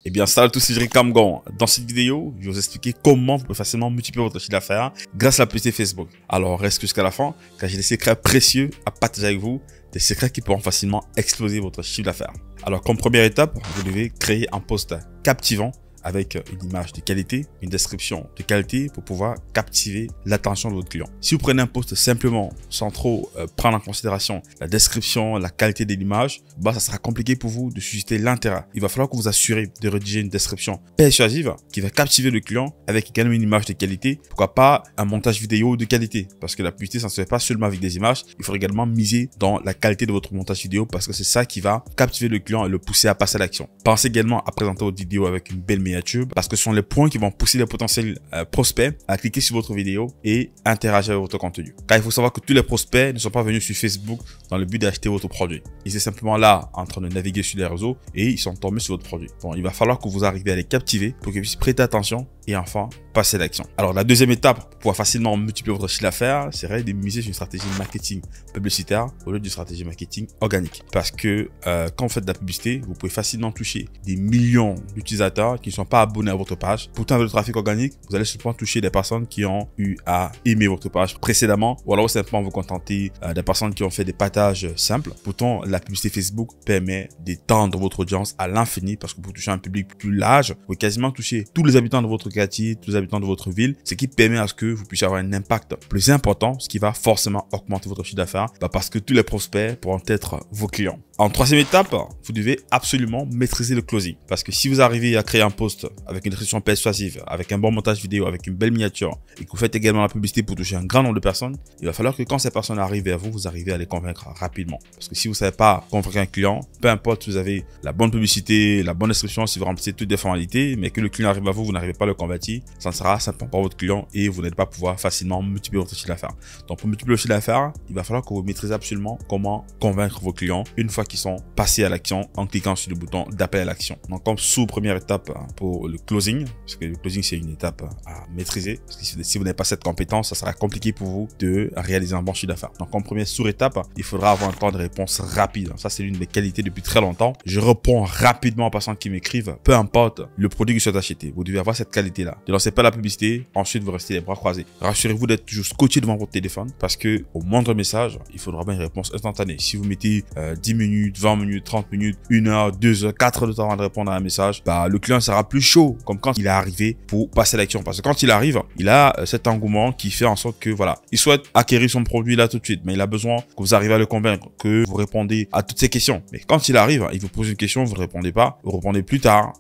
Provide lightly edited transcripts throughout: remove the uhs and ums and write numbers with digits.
Eh bien, salut à tous, c'est Jérick Kamgan. Dans cette vidéo, je vais vous expliquer comment vous pouvez facilement multiplier votre chiffre d'affaires grâce à la publicité Facebook. Alors, reste jusqu'à la fin, car j'ai des secrets précieux à partager avec vous, des secrets qui pourront facilement exploser votre chiffre d'affaires. Alors, comme première étape, vous devez créer un post captivant avec une image de qualité, une description de qualité pour pouvoir captiver l'attention de votre client. Si vous prenez un post simplement sans trop prendre en considération la description, la qualité de l'image, bah ça sera compliqué pour vous de susciter l'intérêt. Il va falloir que vous assurez de rédiger une description persuasive qui va captiver le client avec également une image de qualité. Pourquoi pas un montage vidéo de qualité? Parce que la publicité, ça ne se fait pas seulement avec des images. Il faut également miser dans la qualité de votre montage vidéo parce que c'est ça qui va captiver le client et le pousser à passer à l'action. Pensez également à présenter votre vidéo avec une belle miniature parce que ce sont les points qui vont pousser les potentiels prospects à cliquer sur votre vidéo et interagir avec votre contenu. Car il faut savoir que tous les prospects ne sont pas venus sur Facebook dans le but d'acheter votre produit. Ils sont simplement là en train de naviguer sur les réseaux et ils sont tombés sur votre produit. Bon, il va falloir que vous arriviez à les captiver pour qu'ils puissent prêter attention et enfin passer à l'action. Alors la deuxième étape pour pouvoir facilement multiplier votre chiffre d'affaires serait de miser sur une stratégie marketing publicitaire au lieu d'une stratégie marketing organique. Parce que quand vous faites de la publicité, vous pouvez facilement toucher des millions d'utilisateurs qui ne sont pas abonnés à votre page. Pourtant avec le trafic organique, vous allez simplement toucher des personnes qui ont eu à aimer votre page précédemment ou alors simplement vous contenter des personnes qui ont fait des partages simples. Pourtant la publicité Facebook permet d'étendre votre audience à l'infini parce que pour toucher un public plus large, vous pouvez quasiment toucher tous les habitants de votre quartier, tous les habitants de votre ville, ce qui permet à ce que vous puissiez avoir un impact plus important, ce qui va forcément augmenter votre chiffre d'affaires parce que tous les prospects pourront être vos clients. En troisième étape, vous devez absolument maîtriser le closing parce que si vous arrivez à créer un post avec une description persuasive, avec un bon montage vidéo, avec une belle miniature et que vous faites également la publicité pour toucher un grand nombre de personnes, il va falloir que quand ces personnes arrivent vers vous, vous arrivez à les convaincre rapidement. Parce que si vous ne savez pas convaincre un client, peu importe si vous avez la bonne publicité, la bonne description, si vous remplissez toutes les formalités, mais que le client arrive à vous, vous n'arrivez pas à le convertir, ça ne sera simplement pas votre client et vous n'allez pas pouvoir facilement multiplier votre chiffre d'affaires. Donc pour multiplier le chiffre d'affaires, il va falloir que vous maîtrisez absolument comment convaincre vos clients une fois qu'ils sont passés à l'action en cliquant sur le bouton d'appel à l'action. Donc comme sous-première étape pour le closing, parce que le closing c'est une étape à maîtriser, parce que si vous n'avez pas cette compétence, ça sera compliqué pour vous de réaliser un bon chiffre d'affaires. Donc en première sous-étape, il faudra avoir un temps de réponse rapide. Ça c'est l'une de mes qualités depuis très longtemps. Je réponds rapidement aux personnes qui m'écrivent, peu importe le produit qu'ils souhaitent acheter. Vous devez avoir cette qualité-là. Ne lancez pas la publicité, ensuite vous restez les bras croisés. Rassurez-vous d'être toujours scotché devant votre téléphone parce que au moindre message, il faudra bien une réponse instantanée. Si vous mettez 10 minutes, 20 minutes, 30 minutes, 1 heure, 2 heures, 4 heures de temps avant de répondre à un message, le client sera plus chaud comme quand il est arrivé pour passer à l'action. Parce que quand il arrive, il a cet engouement qui fait en sorte que voilà, il souhaite acquérir son produit là tout de suite, mais il a besoin que vous arrivez à le convaincre, que vous répondez à toutes ces questions. Mais quand il arrive, il vous pose une question, vous ne répondez pas, vous répondez plus tard,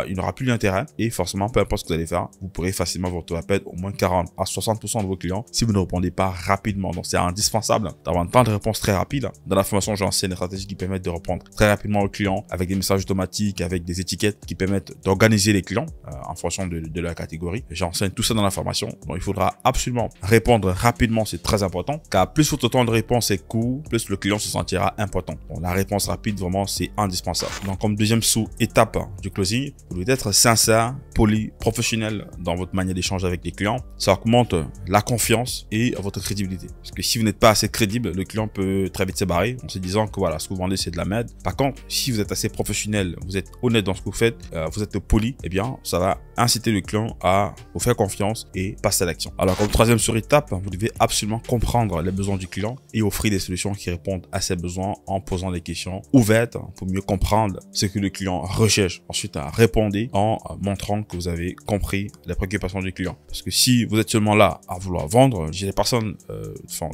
il n'aura plus d'intérêt et forcément, peu importe ce que vous allez faire, vous pourrez facilement vous retrouver à perdre au moins 40 à 60% de vos clients si vous ne répondez pas rapidement. Donc c'est indispensable d'avoir un temps de réponse très rapide. Dans la formation, j'enseigne des stratégies qui permettent de répondre très rapidement aux clients avec des messages automatiques, avec des étiquettes qui permettent d'organiser les clients en fonction de leur catégorie. J'enseigne tout ça dans la formation. Donc il faudra absolument répondre rapidement, c'est très important car plus votre temps de réponse est court, plus le client se sentira important. Donc la réponse rapide, vraiment, c'est indispensable. Donc comme deuxième sous-étape du closing, vous devez être sincère, poli, professionnel dans votre manière d'échanger avec les clients. Ça augmente la confiance et votre crédibilité. Parce que si vous n'êtes pas assez crédible, le client peut très vite se barrer en se disant que voilà, ce que vous vendez, c'est de la merde. Par contre, si vous êtes assez professionnel, vous êtes honnête dans ce que vous faites, vous êtes poli, eh bien, ça va inciter le client à vous faire confiance et passer à l'action. Alors, comme troisième sur-étape, vous devez absolument comprendre les besoins du client et offrir des solutions qui répondent à ses besoins en posant des questions ouvertes pour mieux comprendre ce que le client recherche. Ensuite, répondez en montrant que vous avez compris les préoccupations du client. Parce que si vous êtes seulement là à vouloir vendre, j'ai des personnes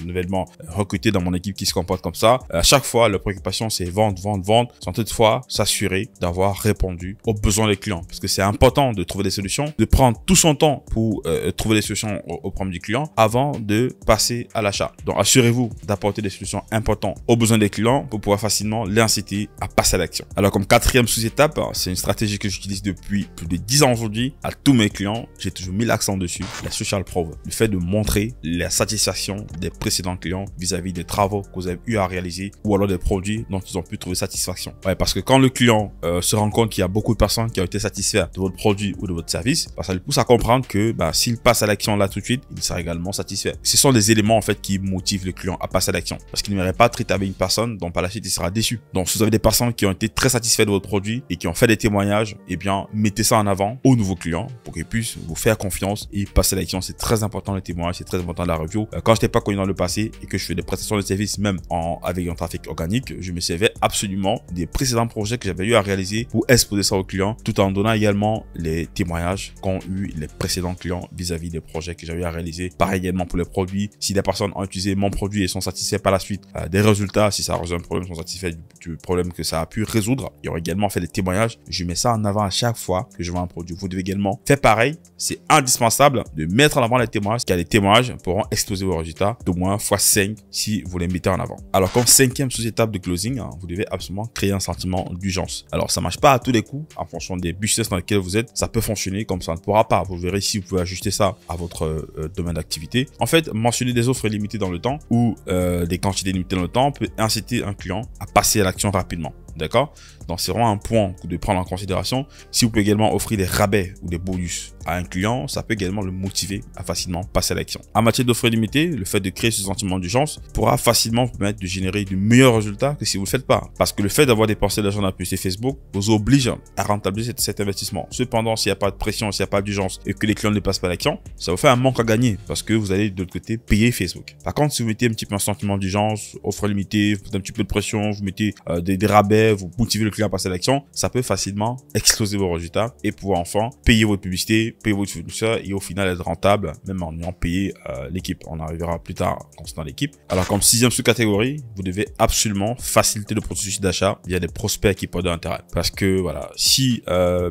nouvellement recrutées dans mon équipe qui se comportent comme ça. À chaque fois, leur préoccupation, c'est vendre, vendre, vendre, sans toutefois s'assurer d'avoir répondu aux besoins des clients. Parce que c'est important de trouver des solutions, de prendre tout son temps pour trouver des solutions aux problèmes du client avant de passer à l'achat. Donc, assurez-vous d'apporter des solutions importantes aux besoins des clients pour pouvoir facilement l'inciter à passer à l'action. Alors, comme quatrième sous-étape, c'est une stratégie que j'utilise depuis plus de 10 ans je vous le dis, à tous mes clients, j'ai toujours mis l'accent dessus, la social proof, le fait de montrer la satisfaction des précédents clients vis-à-vis des travaux que vous avez eu à réaliser ou alors des produits dont ils ont pu trouver satisfaction. Ouais, parce que quand le client se rend compte qu'il y a beaucoup de personnes qui ont été satisfaits de votre produit ou de votre service, bah, ça lui pousse à comprendre que s'il passe à l'action là tout de suite, il sera également satisfait. Ce sont des éléments en fait qui motivent le client à passer à l'action, parce qu'il n'aimerait pas traiter avec une personne dont par la suite il sera déçu. Donc si vous avez des personnes qui ont été très satisfaites de votre produit et qui ont fait des témoignages, eh bien mettez ça en avant aux nouveaux clients pour qu'ils puissent vous faire confiance et passer à l'action. C'est très important les témoignages, c'est très important la review. Quand je n'étais pas connu dans le passé et que je fais des prestations de services même avec un trafic organique, je me servais absolument des précédents projets que j'avais eu à réaliser pour exposer ça aux clients, tout en donnant également les témoignages qu'ont eu les précédents clients vis-à-vis des projets que j'avais eu à réaliser. Pareil également pour les produits. Si des personnes ont utilisé mon produit et sont satisfaits par la suite des résultats, si ça a résolu un problème, sont satisfaits du problème que ça a pu résoudre, il y aura également fait des témoignages. Je mets ça en avant à chaque fois que je vends un produit. Vous devez également faire pareil. C'est indispensable de mettre en avant les témoignages, car les témoignages pourront exploser vos résultats d'au moins x5 si vous les mettez en avant. Alors, comme cinquième sous-étape de closing, vous devez absolument créer un sentiment d'urgence. Alors, ça marche pas à tous les coups, en fonction des business dans lesquels vous êtes. Ça peut fonctionner comme ça ne pourra pas. Vous verrez si vous pouvez ajuster ça à votre domaine d'activité. En fait, mentionner des offres limitées dans le temps ou des quantités limitées dans le temps peut inciter un client à passer à l'action rapidement. D'accord? Donc, c'est vraiment un point de prendre en considération. Si vous pouvez également offrir des rabais ou des bonus à un client, ça peut également le motiver à facilement passer à l'action. En matière d'offres limitées, le fait de créer ce sentiment d'urgence pourra facilement vous permettre de générer de meilleurs résultats que si vous ne le faites pas. Parce que le fait d'avoir dépensé de l'argent dans la publicité Facebook vous oblige à rentabiliser cet investissement. Cependant, s'il n'y a pas de pression, s'il n'y a pas d'urgence et que les clients ne passent pas à l'action, ça vous fait un manque à gagner parce que vous allez de l'autre côté payer Facebook. Par contre, si vous mettez un petit peu un sentiment d'urgence, offres limitées, vous faites un petit peu de pression, vous mettez des rabais, vous motivez le client à passer à l'action, ça peut facilement exploser vos résultats et pouvoir enfin payer votre publicité, payer votre fournisseur et au final être rentable, même en ayant payé l'équipe. On arrivera plus tard concernant l'équipe. Alors, comme sixième sous-catégorie, vous devez absolument faciliter le processus d'achat via des prospects qui portent de l'intérêt. Parce que voilà, si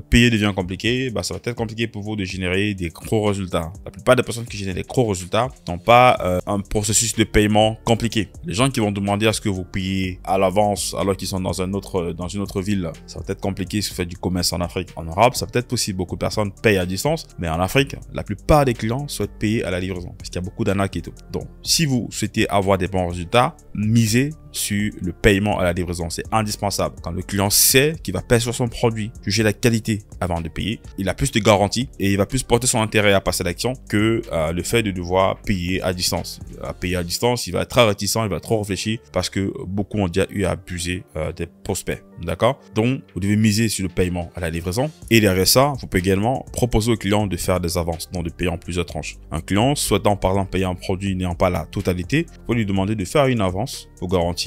payer devient compliqué, ça va être compliqué pour vous de générer des gros résultats. La plupart des personnes qui génèrent des gros résultats n'ont pas un processus de paiement compliqué. Les gens qui vont demander à ce que vous payiez à l'avance alors qu'ils sont dans une autre ville, ça va être compliqué si vous faites du commerce en Afrique. En Europe, ça peut être possible. Beaucoup de personnes payent à distance, mais en Afrique, la plupart des clients souhaitent payer à la livraison parce qu'il y a beaucoup d'arnaques et tout. Donc, si vous souhaitez avoir des bons résultats, misez sur le paiement à la livraison. C'est indispensable. Quand le client sait qu'il va payer sur son produit, juger la qualité avant de payer, il a plus de garanties et il va plus porter son intérêt à passer à l'action que le fait de devoir payer à distance. À payer à distance, il va être très réticent, il va trop réfléchir parce que beaucoup ont déjà eu à abuser des prospects. D'accord? Donc, vous devez miser sur le paiement à la livraison. Et derrière ça, vous pouvez également proposer au client de faire des avances, donc de payer en plusieurs tranches. Un client souhaitant par exemple payer un produit n'ayant pas la totalité, vous lui demandez de faire une avance pour garantir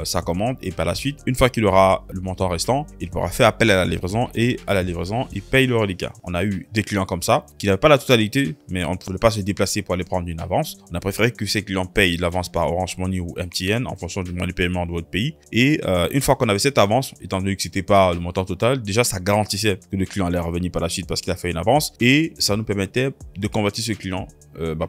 sa commande et par la suite, une fois qu'il aura le montant restant, il pourra faire appel à la livraison et à la livraison, il paye le reliquat. On a eu des clients comme ça qui n'avaient pas la totalité, mais on ne pouvait pas se déplacer pour aller prendre une avance. On a préféré que ces clients payent l'avance par Orange Money ou MTN en fonction du moyen de paiement de votre pays. Et une fois qu'on avait cette avance, étant donné que c'était pas le montant total, déjà ça garantissait que le client allait revenir par la suite parce qu'il a fait une avance et ça nous permettait de convertir ce client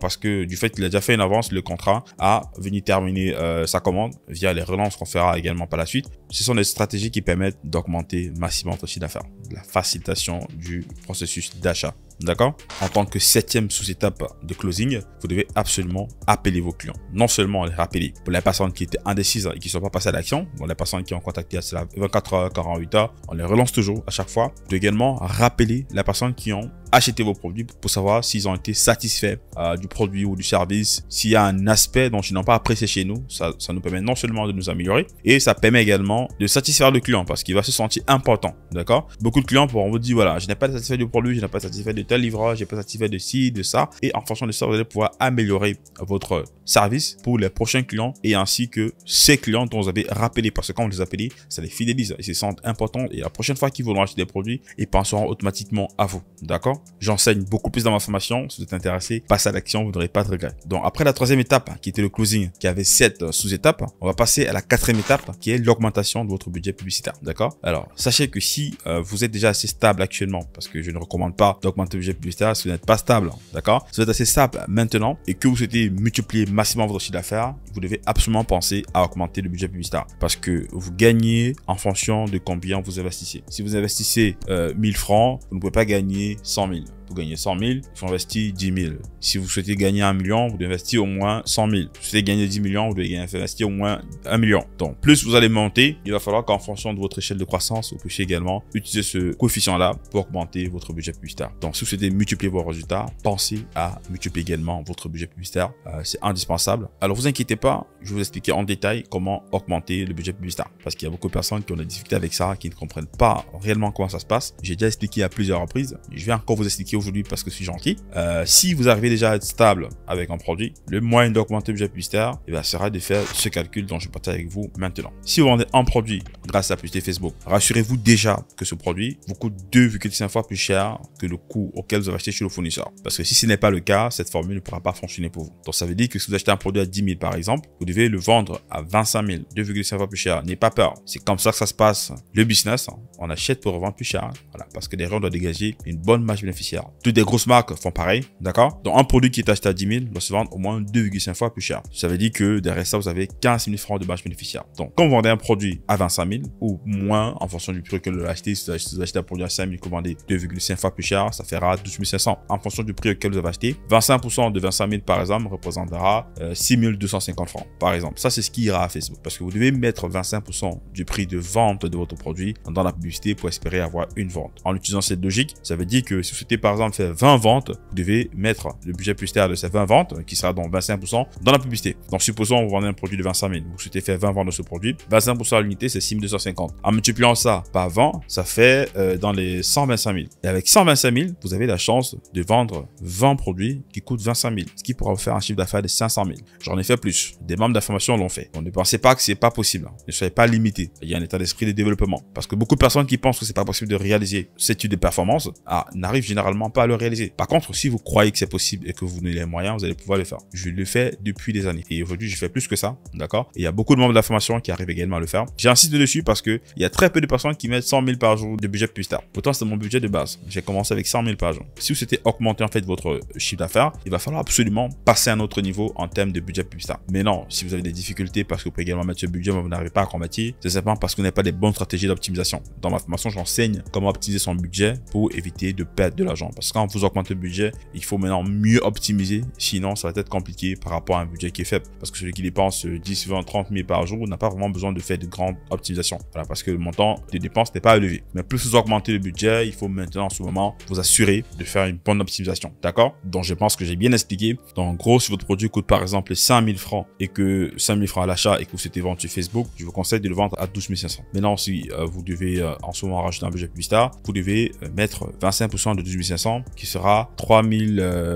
parce que du fait qu'il a déjà fait une avance, le contrat a venu terminer sa commande via les relances qu'on fera également par la suite. Ce sont des stratégies qui permettent d'augmenter massivement votre chiffre d'affaires, la facilitation du processus d'achat. D'accord? En tant que septième sous-étape de closing, vous devez absolument appeler vos clients. Non seulement les rappeler pour les personnes qui étaient indécises et qui ne sont pas passées à l'action, bon, les personnes qui ont contacté à cela 24 heures, 48 heures, on les relance toujours à chaque fois. Vous devez également rappeler les personnes qui ont acheté vos produits pour savoir s'ils ont été satisfaits du produit ou du service. S'il y a un aspect dont ils n'ont pas apprécié chez nous, ça nous permet non seulement de nous améliorer et ça permet également de satisfaire le client parce qu'il va se sentir important. D'accord? Beaucoup de clients pourront vous dire voilà, je n'ai pas satisfait du produit, je n'ai pas satisfait de tel livrage, je n'ai pas satisfait de ci, de ça. Et en fonction de ça, vous allez pouvoir améliorer votre service pour les prochains clients et ainsi que ces clients dont vous avez rappelé parce que quand vous les appelez, ça les fidélise, ils se sentent importants et la prochaine fois qu'ils voudront acheter des produits, ils penseront automatiquement à vous. D'accord? d'accord? J'enseigne beaucoup plus dans ma formation. Si vous êtes intéressé, passez à l'action, vous n'aurez pas de regrets. Donc après la troisième étape, qui était le closing, qui avait 7 sous-étapes, on va passer à la quatrième étape, qui est l'augmentation de votre budget publicitaire, d'accord? Alors, sachez que si vous êtes déjà assez stable actuellement, parce que je ne recommande pas d'augmenter le budget publicitaire si vous n'êtes pas stable, d'accord? Si vous êtes assez stable maintenant et que vous souhaitez multiplier massivement votre chiffre d'affaires, vous devez absolument penser à augmenter le budget publicitaire parce que vous gagnez en fonction de combien vous investissez. Si vous investissez 1000 francs, vous ne pouvez pas gagner 100 000. Pour gagner 100 000, il faut investir 10 000. Si vous souhaitez gagner 1 million, vous devez investir au moins 100 000. Si vous souhaitez gagner 10 millions, vous devez investir au moins 1 million. Donc, plus vous allez monter, il va falloir qu'en fonction de votre échelle de croissance, vous puissiez également utiliser ce coefficient-là pour augmenter votre budget publicitaire. Donc, si vous souhaitez multiplier vos résultats, pensez à multiplier également votre budget publicitaire. C'est indispensable. Alors, vous inquiétez pas, je vais vous expliquer en détail comment augmenter le budget publicitaire. Parce qu'il y a beaucoup de personnes qui ont des difficultés avec ça, qui ne comprennent pas réellement comment ça se passe. J'ai déjà expliqué à plusieurs reprises. Je vais encore vous expliquer aujourd'hui parce que je suis gentil. Si vous arrivez déjà à être stable avec un produit, le moyen d'augmenter le budget publicitaire sera de faire ce calcul dont je partage avec vous maintenant. Si vous vendez un produit grâce à la publicité Facebook, rassurez-vous déjà que ce produit vous coûte 2,5 fois plus cher que le coût auquel vous avez acheté chez le fournisseur. Parce que si ce n'est pas le cas, cette formule ne pourra pas fonctionner pour vous. Donc ça veut dire que si vous achetez un produit à 10 000 par exemple, vous devez le vendre à 25 000, 2,5 fois plus cher. N'ayez pas peur. C'est comme ça que ça se passe. Le business, on achète pour revendre plus cher. Voilà, parce que derrière, on doit dégager une bonne marge bénéficiaire. Toutes les grosses marques font pareil, d'accord? Donc un produit qui est acheté à 10 000 doit se vendre au moins 2,5 fois plus cher. Ça veut dire que derrière ça, vous avez 15 000 francs de marge bénéficiaire. Donc quand vous vendez un produit à 25 000 ou moins en fonction du prix que vous l'achetez, si vous achetez un produit à 5 000 que vous vendez 2,5 fois plus cher, ça fera 12 500. En fonction du prix auquel vous avez acheté, 25% de 25 000 par exemple représentera 6 250 francs par exemple. Ça, c'est ce qui ira à Facebook parce que vous devez mettre 25% du prix de vente de votre produit dans la publicité pour espérer avoir une vente. En utilisant cette logique, ça veut dire que si vous souhaitez par exemple faire 20 ventes, vous devez mettre le budget publicitaire de ces 20 ventes qui sera donc 25% dans la publicité. Donc supposons que vous vendez un produit de 25 000, vous souhaitez faire 20 ventes de ce produit, 25% à l'unité c'est 6 250. En multipliant ça par 20, ça fait dans les 125 000. Et avec 125 000, vous avez la chance de vendre 20 produits qui coûtent 25 000, ce qui pourra vous faire un chiffre d'affaires de 500 000. J'en ai fait plus. Des membres d'information l'ont fait. Donc ne pensez pas que c'est pas possible. Ne soyez pas limité. Il y a un état d'esprit de développement. Parce que beaucoup de personnes qui pensent que c'est pas possible de réaliser ce type de performance, n'arrivent généralement pas à le réaliser. Par contre, si vous croyez que c'est possible et que vous avez les moyens, vous allez pouvoir le faire. Je le fais depuis des années. Et aujourd'hui, je fais plus que ça. D'accord? Et il y a beaucoup de membres de la formation qui arrivent également à le faire. J'insiste dessus parce que il y a très peu de personnes qui mettent 100 000 par jour de budget publicitaire. Pourtant, c'est mon budget de base. J'ai commencé avec 100 000 par jour. Si vous souhaitez augmenter en fait votre chiffre d'affaires, il va falloir absolument passer à un autre niveau en termes de budget publicitaire. Mais non, si vous avez des difficultés parce que vous pouvez également mettre ce budget, mais vous n'arrivez pas à convertir, c'est simplement parce que vous n'avez pas des bonnes stratégies d'optimisation. Dans ma formation, j'enseigne comment optimiser son budget pour éviter de perdre de l'argent. Parce que quand vous augmentez le budget, il faut maintenant mieux optimiser. Sinon, ça va être compliqué par rapport à un budget qui est faible. Parce que celui qui dépense 10, 20, 30 000 par jour n'a pas vraiment besoin de faire de grandes optimisations. Voilà, parce que le montant de dépenses n'est pas élevé. Mais plus vous augmentez le budget, il faut maintenant en ce moment vous assurer de faire une bonne optimisation. D'accord? Donc, je pense que j'ai bien expliqué. Donc, en gros, si votre produit coûte par exemple 5 000 francs et que 5 000 francs à l'achat et que vous souhaitez vendre sur Facebook, je vous conseille de le vendre à 12 500. Maintenant, si vous devez en ce moment rajouter un budget publicitaire, vous devez mettre 25% de 12 500 qui sera 3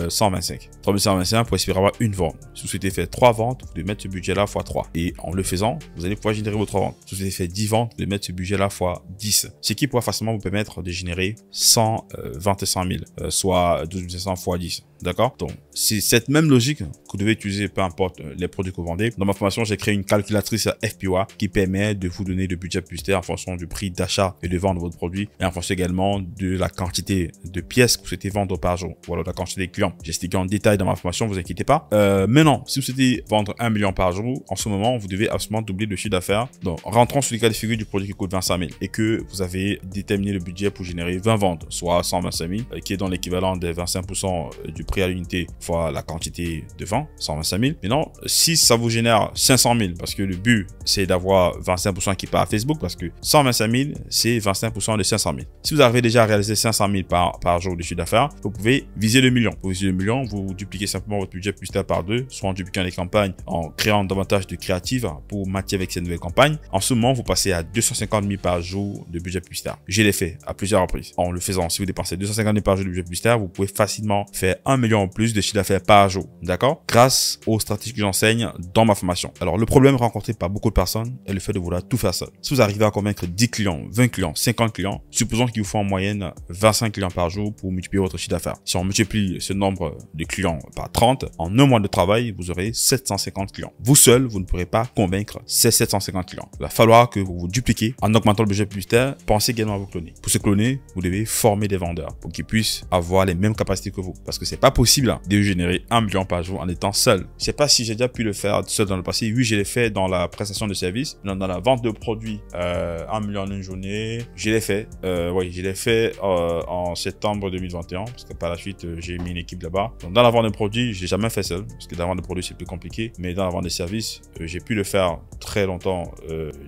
125. 3 125 pour espérer avoir une vente. Si vous souhaitez faire 3 ventes, vous devez mettre ce budget-là x 3. Et en le faisant, vous allez pouvoir générer vos 3 ventes. Si vous souhaitez faire 10 ventes, vous devez mettre ce budget-là x 10. Ce qui pourra facilement vous permettre de générer 125 000, soit 12 500 x 10. D'accord? Donc, c'est cette même logique que vous devez utiliser, peu importe les produits que vous vendez. Dans ma formation, j'ai créé une calculatrice FPOA qui permet de vous donner le budget publicitaire en fonction du prix d'achat et de vente de votre produit et en fonction également de la quantité de pièces que vous souhaitez vendre par jour ou alors de la quantité de clients. J'ai expliqué en détail dans ma formation, vous inquiétez pas. Maintenant, si vous souhaitez vendre 1 million par jour, en ce moment, vous devez absolument doubler le chiffre d'affaires. Donc, rentrons sur les cas de figure du produit qui coûte 25 000 et que vous avez déterminé le budget pour générer 20 ventes, soit 125 000, qui est dans l'équivalent des 25% du prix à l'unité fois la quantité de vente, 125 000. Maintenant, si ça vous génère 500 000, parce que le but, c'est d'avoir 25% qui part à Facebook, parce que 125 000, c'est 25% de 500 000. Si vous arrivez déjà à réaliser 500 000 par jour de chiffre d'affaires, vous pouvez viser le million. Pour viser le million, vous dupliquez simplement votre budget publicitaire par 2, soit en dupliquant les campagnes, en créant davantage de créatives pour matcher avec ces nouvelles campagnes. En ce moment, vous passez à 250 000 par jour de budget publicitaire. Je l'ai fait à plusieurs reprises. En le faisant, si vous dépensez 250 000 par jour de budget publicitaire, vous pouvez facilement faire 1 million en plus de chiffre d'affaires par jour, d'accord? Grâce aux stratégies que j'enseigne dans ma formation. Alors, le problème rencontré par beaucoup de personnes est le fait de vouloir tout faire seul. Si vous arrivez à convaincre 10 clients, 20 clients, 50 clients, supposons qu'il vous faut en moyenne 25 clients par jour pour multiplier votre chiffre d'affaires. Si on multiplie ce nombre de clients par 30, en un mois de travail, vous aurez 750 clients. Vous seul, vous ne pourrez pas convaincre ces 750 clients. Il va falloir que vous vous dupliquez en augmentant le budget publicitaire. Pensez également à vous cloner. Pour se cloner, vous devez former des vendeurs pour qu'ils puissent avoir les mêmes capacités que vous. Parce que c'est pas possible de générer 1 million par jour en étant seul. Je sais pas si j'ai déjà pu le faire seul dans le passé. Oui, je l'ai fait dans la prestation de services, dans la vente de produits, 1 million en une journée. Je l'ai fait. Oui, je l'ai fait en septembre 2021 parce que par la suite, j'ai mis une équipe là-bas. Donc, dans la vente de produits, je l'ai jamais fait seul parce que la vente de produits, c'est plus compliqué. Mais dans la vente de services, j'ai pu le faire très longtemps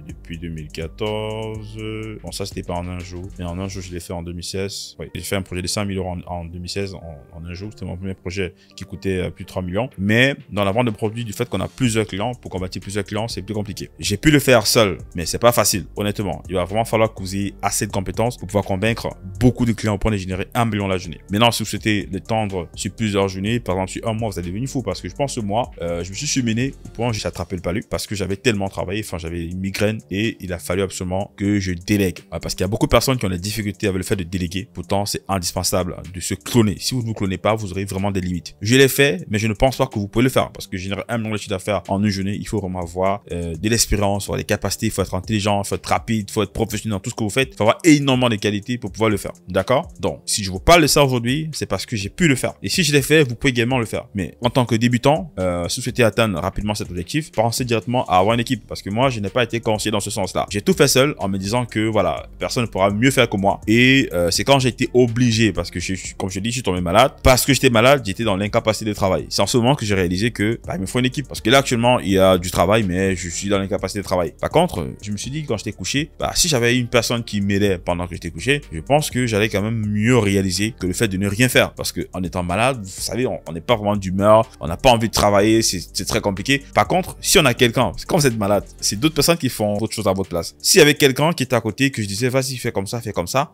depuis 2014. Bon, ça, c'était pas en un jour. Mais en un jour, je l'ai fait en 2016. Oui, j'ai fait un projet de 5 000 € en 2016 en un jour. C'était mon premier projet qui coûtait plus de 3 millions. Mais dans la vente de produits, du fait qu'on a plusieurs clients, pour combattre plusieurs clients, c'est plus compliqué. J'ai pu le faire seul, mais c'est pas facile, honnêtement. Il va vraiment falloir que vous ayez assez de compétences pour pouvoir convaincre beaucoup de clients au point de générer 1 million la journée. Maintenant, si vous souhaitez l'étendre sur plusieurs journées, par exemple sur un mois, vous allez devenir fou parce que je pense ce mois, je me suis surmené au point où j'ai attrapé le palu parce que j'avais tellement travaillé, enfin j'avais une migraine et il a fallu absolument que je délègue. Parce qu'il y a beaucoup de personnes qui ont des difficultés avec le fait de déléguer. Pourtant, c'est indispensable de se cloner. Si vous ne vous clonez pas, vous aurez vraiment des limites. Je l'ai fait, mais je ne pense pas que vous pouvez le faire parce que générer 1 million de chiffre d'affaires en une journée, il faut vraiment avoir de l'expérience, avoir des capacités, il faut être intelligent, il faut être rapide, il faut être professionnel dans tout ce que vous faites. Il faut avoir énormément de qualités pour pouvoir le faire. D'accord? Donc, si je vous parle de ça aujourd'hui, c'est parce que j'ai pu le faire. Et si je l'ai fait, vous pouvez également le faire. Mais en tant que débutant, si vous souhaitez atteindre rapidement cet objectif, pensez directement à avoir une équipe parce que moi, je n'ai pas été conseillé dans ce sens-là. J'ai tout fait seul en me disant que voilà, personne ne pourra mieux faire que moi. Et c'est quand j'ai été obligé, parce que comme je dis, je suis tombé malade. Parce que j'étais malade, j'étais dans l'incapacité de travailler. C'est en ce moment que j'ai réalisé que il me faut une équipe. Parce que là, actuellement, il y a du travail, mais je suis dans l'incapacité de travailler. Par contre, je me suis dit quand j'étais couché, si j'avais une personne qui m'aidait pendant que j'étais couché, je pense que j'allais quand même mieux réaliser que le fait de ne rien faire. Parce que en étant malade, vous savez, on n'est pas vraiment d'humeur, on n'a pas envie de travailler, c'est très compliqué. Par contre, si on a quelqu'un, c'est quand vous êtes malade, c'est d'autres personnes qui font autre chose à votre place. S'il y avait quelqu'un qui était à côté, que je disais, vas-y, fais comme ça,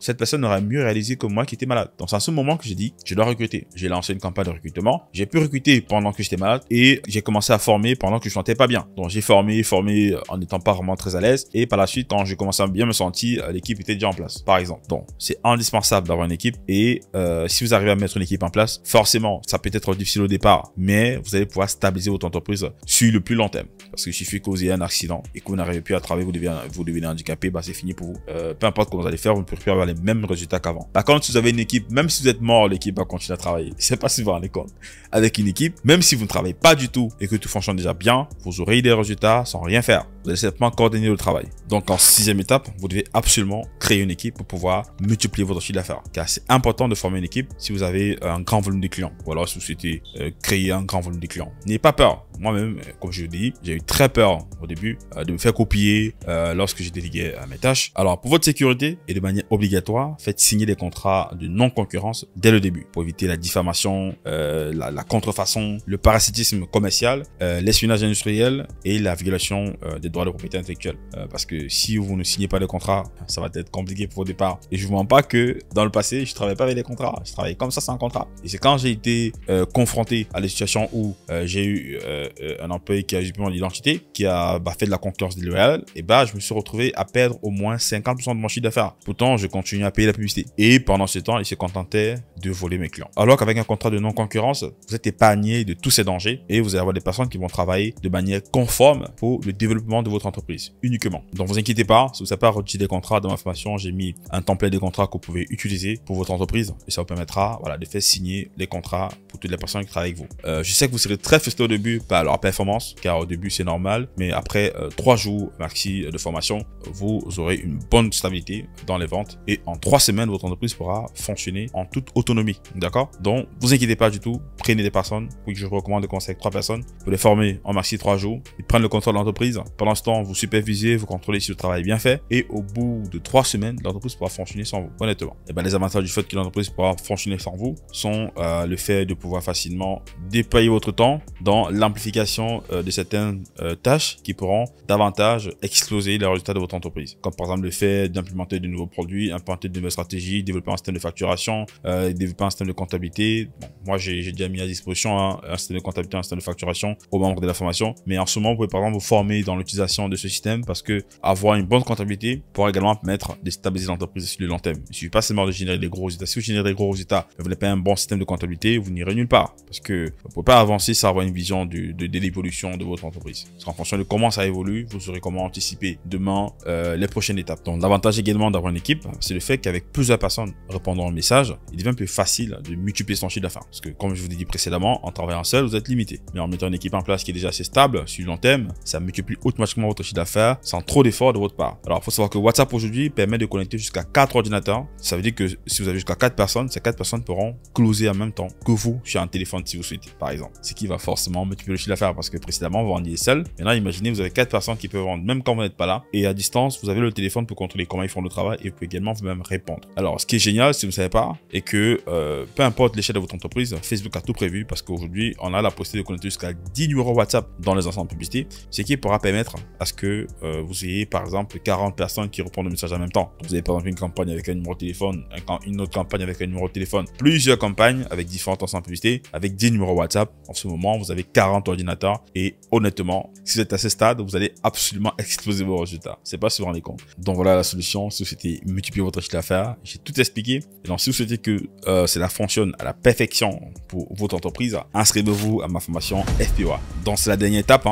cette personne aurait mieux réalisé que moi qui était malade. Donc c'est à ce moment que j'ai dit, je dois recruter. J'ai lancé une campagne de recrutement. J'ai pu recruter pendant que j'étais malade et j'ai commencé à former pendant que je ne sentais pas bien. Donc j'ai formé en n'étant pas vraiment très à l'aise. Et par la suite, quand j'ai commencé à bien me sentir, l'équipe était déjà en place, par exemple. Donc c'est indispensable d'avoir une équipe. Et si vous arrivez à mettre une équipe en place, forcément, ça peut être difficile au départ, mais vous allez pouvoir stabiliser votre entreprise sur le plus long terme. Parce qu'il suffit que vous ayez un accident et que vous n'arrivez plus à travailler, vous devenez handicapé, c'est fini pour vous. Peu importe comment vous allez faire, vous ne pourrez plus avoir les mêmes résultats qu'avant. Par contre, si vous avez une équipe, même si vous êtes mort, l'équipe va continuer à travailler. Je sais pas si vous vous rendez compte. Avec une équipe, même si vous ne travaillez pas du tout et que tout fonctionne déjà bien, vous aurez des résultats sans rien faire. Vous allez simplement coordonner le travail. Donc, en 6e étape, vous devez absolument créer une équipe pour pouvoir multiplier votre chiffre d'affaires. Car c'est important de former une équipe si vous avez un grand volume de clients. Ou alors, si vous souhaitez créer un grand volume de clients. N'ayez pas peur. Moi-même, comme je le dis, j'ai eu très peur au début de me faire copier lorsque j'ai délégué mes tâches. Alors, pour votre sécurité et de manière obligatoire, faites signer des contrats de non-concurrence dès le début pour éviter la diffamation, la contrefaçon, le parasitisme commercial, l'espionnage industriel et la violation des droits de propriété intellectuelle. Parce que si vous ne signez pas de contrat, ça va être compliqué pour votre départ. Et je vous mens pas que dans le passé, je travaillais pas avec les contrats. Je travaillais comme ça sans contrat. Et c'est quand j'ai été confronté à des situations où j'ai eu un employé qui a usurpé mon identité, qui a fait de la concurrence déloyale, et je me suis retrouvé à perdre au moins 50% de mon chiffre d'affaires. Pourtant, je continuais à payer la publicité. Et pendant ce temps, il se contentait de voler mes clients. Alors qu'avec un contrat de non-concurrence, vous êtes épargné de tous ces dangers et vous allez avoir des personnes qui vont travailler de manière conforme pour le développement de votre entreprise uniquement. Donc, vous inquiétez pas, si vous savez pas rédiger des contrats, dans ma formation, j'ai mis un template de contrats que vous pouvez utiliser pour votre entreprise et ça vous permettra de faire signer les contrats pour toutes les personnes qui travaillent avec vous. Je sais que vous serez très frustré au début par leur performance, car au début c'est normal, mais après 3 jours maxi de formation, vous aurez une bonne stabilité dans les ventes et en 3 semaines, votre entreprise pourra fonctionner en toute autonomie. D'accord? Donc, vous inquiétez pas du tout, prenez des personnes, oui, je vous recommande de commencer avec 3 personnes, vous les former en maxi 3 jours, ils prennent le contrôle de l'entreprise. Pendant ce temps, vous supervisez, vous contrôlez si le travail est bien fait et au bout de 3 semaines, l'entreprise pourra fonctionner sans vous, honnêtement. Et les avantages du fait que l'entreprise pourra fonctionner sans vous sont le fait de pouvoir pouvoir facilement déployer votre temps dans l'amplification de certaines tâches qui pourront davantage exploser les résultats de votre entreprise. Comme par exemple le fait d'implémenter de nouveaux produits, implémenter de nouvelles stratégies, développer un système de facturation, développer un système de comptabilité. Bon, moi, j'ai déjà mis à disposition un système de comptabilité, un système de facturation aux membres de la formation. Mais en ce moment, vous pouvez par exemple vous former dans l'utilisation de ce système parce que avoir une bonne comptabilité pourra également permettre de stabiliser l'entreprise sur le long terme. Il ne suffit pas seulement de générer des gros résultats. Si vous générez des gros résultats, mais vous n'avez pas un bon système de comptabilité, vous n'irez nulle part. Parce que vous ne pouvez pas avancer sans avoir une vision de l'évolution de votre entreprise. Parce qu'en fonction de comment ça évolue, vous saurez comment anticiper demain les prochaines étapes. Donc, l'avantage également d'avoir une équipe, c'est le fait qu'avec plusieurs personnes répondant au message, il devient plus facile de multiplier son chiffre d'affaires. Parce que, comme je vous l'ai dit précédemment, en travaillant seul, vous êtes limité. Mais en mettant une équipe en place qui est déjà assez stable sur le long terme, ça multiplie automatiquement votre chiffre d'affaires sans trop d'efforts de votre part. Alors, il faut savoir que WhatsApp aujourd'hui permet de connecter jusqu'à 4 ordinateurs. Ça veut dire que si vous avez jusqu'à 4 personnes, ces 4 personnes pourront closer en même temps que vous sur un téléphone si vous souhaitez, par exemple. Ce qui va forcément multiplier le chiffre d'affaires parce que précédemment, vous vendiez seul. Maintenant, imaginez, vous avez 4 personnes qui peuvent vendre même quand vous n'êtes pas là. Et à distance, vous avez le téléphone pour contrôler comment ils font le travail et vous pouvez également vous-même répondre. Alors, ce qui est génial, si vous ne savez pas, est que peu importe l'échelle de votre entreprise, Facebook a tout prévu parce qu'aujourd'hui, on a la possibilité de connecter jusqu'à 10 numéros WhatsApp dans les ensembles publicités, ce qui pourra permettre à ce que vous ayez par exemple 40 personnes qui répondent au message en même temps. Donc, vous avez par exemple une campagne avec un numéro de téléphone, une autre campagne avec un numéro de téléphone, plusieurs campagnes avec différentes ensembles publicités, avec 10 numéros WhatsApp. En ce moment, vous avez 40 ordinateurs et honnêtement, si vous êtes à ce stade, vous allez absolument exploser vos résultats. C'est pas si vous vous rendez compte. Donc voilà la solution. Si vous souhaitez multiplier votre chiffre d'affaires, j'ai tout expliqué. Et donc si vous souhaitez que cela fonctionne à la perfection pour votre entreprise, inscrivez-vous à ma formation FPOA. Donc c'est la dernière étape,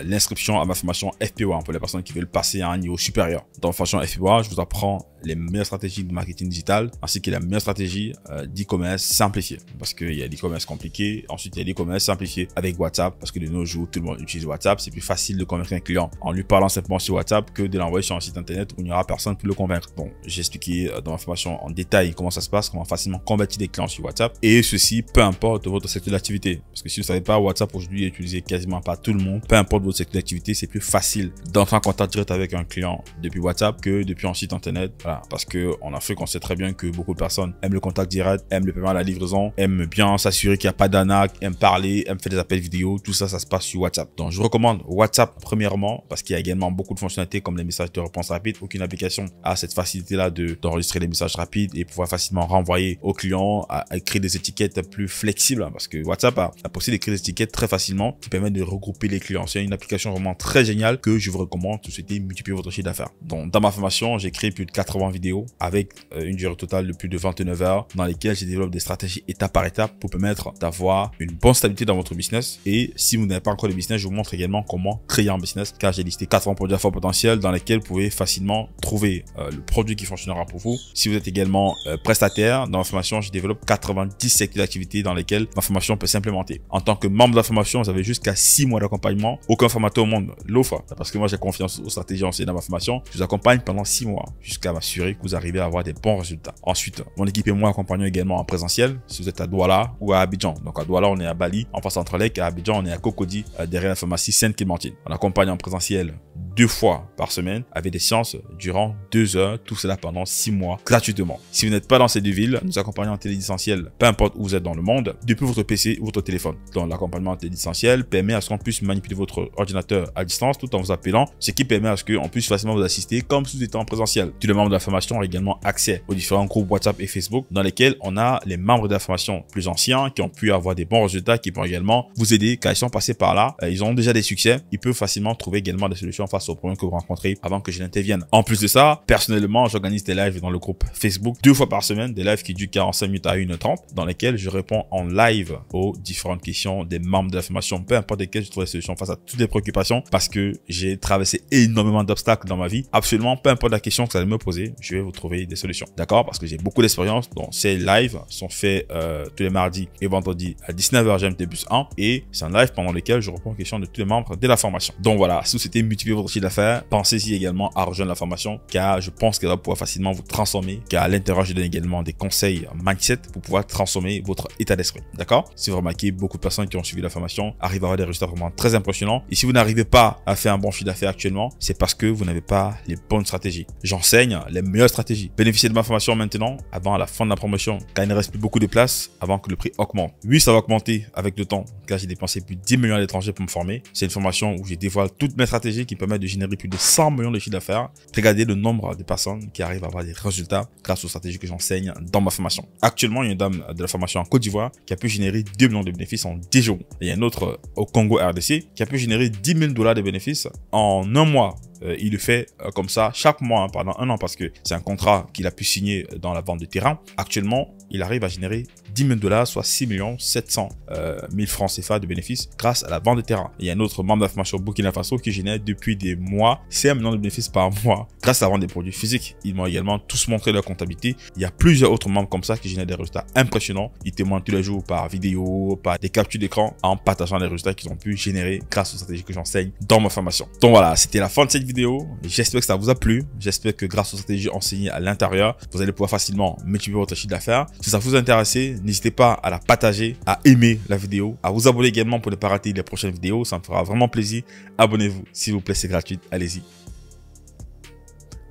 l'inscription à ma formation FPOA pour les personnes qui veulent passer à un niveau supérieur. Dans la formation FPOA, je vous apprends les meilleures stratégies de marketing digital ainsi que la meilleure stratégie d'e-commerce simplifiée. Parce qu'il y a l'e-commerce compliqué, ensuite il y a l'e-commerce simplifié avec WhatsApp parce que de nos jours, tout le monde utilise WhatsApp. C'est plus facile de convaincre un client en lui parlant simplement sur WhatsApp que de l'envoyer sur un site internet où il n'y aura personne pour le convaincre. Donc, j'ai expliqué dans ma formation en détail comment ça se passe, comment facilement convertir des clients sur WhatsApp et ceci peu importe votre secteur d'activité. Parce que si vous ne savez pas, WhatsApp aujourd'hui est utilisé quasiment par tout le monde. Peu importe votre secteur d'activité, c'est plus facile d'entrer en contact direct avec un client depuis WhatsApp que depuis un site internet. Voilà. Parce que en Afrique, on sait très bien que beaucoup de personnes aiment le contact direct, aiment le paiement à la livraison, aiment bien s'assurer qu'il n'y a pas d'arnaque, aiment parler, aiment faire des appels vidéo. Tout ça, ça se passe sur WhatsApp. Donc, je vous recommande WhatsApp premièrement parce qu'il y a également beaucoup de fonctionnalités comme les messages de réponse rapide. Aucune application a cette facilité-là d'enregistrer les messages rapides et pouvoir facilement renvoyer aux clients à créer des étiquettes plus flexibles parce que WhatsApp a la possibilité de créer des étiquettes très facilement qui permettent de regrouper les clients. C'est une application vraiment très géniale que je vous recommande si vous souhaitez multiplier votre chiffre d'affaires. Donc, dans ma formation, j'ai créé plus de 80 vidéos avec une durée totale de plus de 29 heures dans lesquelles je développe des stratégies étape par étape pour permettre d'avoir une bonne stabilité dans votre business. Et si vous n'avez pas encore de business, je vous montre également comment créer un business car j'ai listé 80 produits à fort potentiel dans lesquels vous pouvez facilement trouver le produit qui fonctionnera pour vous. Si vous êtes également prestataire, dans ma formation, je développe 90 secteurs d'activité dans lesquels ma formation peut s'implémenter. En tant que membre de la formation, vous avez jusqu'à 6 mois d'accompagnement. Aucun formateur au monde l'offre parce que moi j'ai confiance aux stratégies enseignées dans ma formation. Je vous accompagne pendant 6 mois jusqu'à m'assurer que vous arrivez à avoir des bons résultats. Ensuite, mon équipe et moi accompagnons également en présentiel si vous êtes à Douala ou à Abidjan. Donc à Douala, on est à Bali, en face Centralec, à Abidjan, on est à Cocody, derrière la pharmacie Sainte-Clémentine. On accompagne en présentiel 2 fois par semaine avec des séances durant 2 heures, tout cela pendant 6 mois gratuitement. Si vous n'êtes pas dans ces deux villes, nous accompagnons en télédistanciel, peu importe où vous êtes dans le monde, depuis votre PC ou votre téléphone. Donc l'accompagnement en télédistanciel permet à ce qu'on puisse manipuler votre ordinateur à distance tout en vous appelant, ce qui permet à ce qu'on puisse facilement vous assister comme si vous étiez en présentiel. Tous les membres de la formation ont également accès aux différents groupes WhatsApp et Facebook dans lesquels on a les membres de la formation plus anciens qui ont pu avoir des bons résultats, qui peuvent également vous aider car ils sont passés par là, ils ont déjà des succès, ils peuvent facilement trouver également des solutions face aux problèmes que vous rencontrez avant que je n'intervienne. En plus de ça, personnellement, j'organise des lives dans le groupe Facebook 2 fois par semaine, des lives qui durent 45 minutes à 1h30 dans lesquels je réponds en live aux différentes questions des membres de la formation, peu importe lesquelles je trouve des solutions face à toutes les préoccupations parce que j'ai traversé énormément d'obstacles dans ma vie. Absolument, peu importe la question que vous allez me poser, je vais vous trouver des solutions. D'accord? Parce que j'ai beaucoup d'expérience. Donc, ces lives sont faits tous les mardis et vendredis à 19h GMT plus 1 et c'est un live pendant lequel je réponds aux questions de tous les membres de la formation. Donc voilà, si vous souhaitez multiplier votre chiffre d'affaires, pensez-y également à rejoindre la formation car je pense qu'elle va pouvoir facilement vous transformer car à l'intérieur, je donne également des conseils mindset pour pouvoir transformer votre état d'esprit. D'accord? Si vous remarquez, beaucoup de personnes qui ont suivi la formation arrivent à avoir des résultats vraiment très impressionnants Et si vous n'arrivez pas à faire un bon chiffre d'affaires actuellement, c'est parce que vous n'avez pas les bonnes stratégies. J'enseigne les meilleures stratégies. Bénéficiez de ma formation maintenant, avant la fin de la promotion, car il ne reste plus beaucoup de place avant que le prix augmente. Oui, ça va augmenter avec le temps, car j'ai dépensé plus de 10 millions à l'étranger pour me former. C'est une formation où je dévoile toutes mes stratégies qui permettent de générer plus de 100 millions de chiffre d'affaires. Regardez le nombre de personnes qui arrivent à avoir des résultats grâce aux stratégies que j'enseigne dans ma formation. Actuellement, il y a une dame de la formation en Côte d'Ivoire qui a pu générer 2 millions de bénéfices en 10 jours. Et il y a une autre au Congo RDC qui a pu générer 10 000 $ de bénéfices en un mois. Il le fait comme ça chaque mois pendant un an parce que c'est un contrat qu'il a pu signer dans la vente de terrain. Actuellement, il arrive à générer 10 000 $, soit 6 700 000 francs CFA de bénéfices grâce à la vente de terrain. Il y a un autre membre de la formation Burkina Faso qui génère depuis des mois 5 millions de bénéfices par mois grâce à la vente des produits physiques. Ils m'ont également tous montré leur comptabilité. Il y a plusieurs autres membres comme ça qui génèrent des résultats impressionnants. Ils témoignent tous les jours par vidéo, par des captures d'écran en partageant les résultats qu'ils ont pu générer grâce aux stratégies que j'enseigne dans ma formation. Donc voilà, c'était la fin de cette vidéo. J'espère que ça vous a plu. J'espère que grâce aux stratégies enseignées à l'intérieur, vous allez pouvoir facilement multiplier votre chiffre d'affaires. Si ça vous a intéressé, n'hésitez pas à la partager, à aimer la vidéo, à vous abonner également pour ne pas rater les prochaines vidéos. Ça me fera vraiment plaisir. Abonnez-vous, s'il vous plaît, c'est gratuit. Allez-y.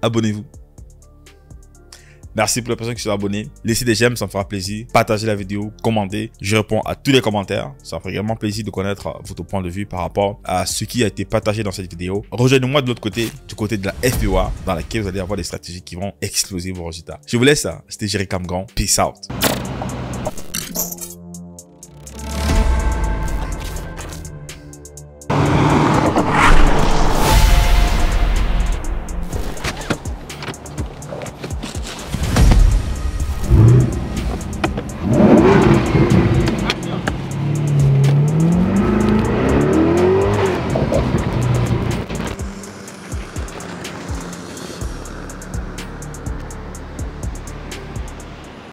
Abonnez-vous. Merci pour les personnes qui sont abonnées. Laissez des j'aime, ça me fera plaisir. Partagez la vidéo, commentez. Je réponds à tous les commentaires. Ça me fera également plaisir de connaître votre point de vue par rapport à ce qui a été partagé dans cette vidéo. Rejoignez-moi de l'autre côté, du côté de la FPOA, dans laquelle vous allez avoir des stratégies qui vont exploser vos résultats. Je vous laisse. C'était Jerry Kamgan. Peace out.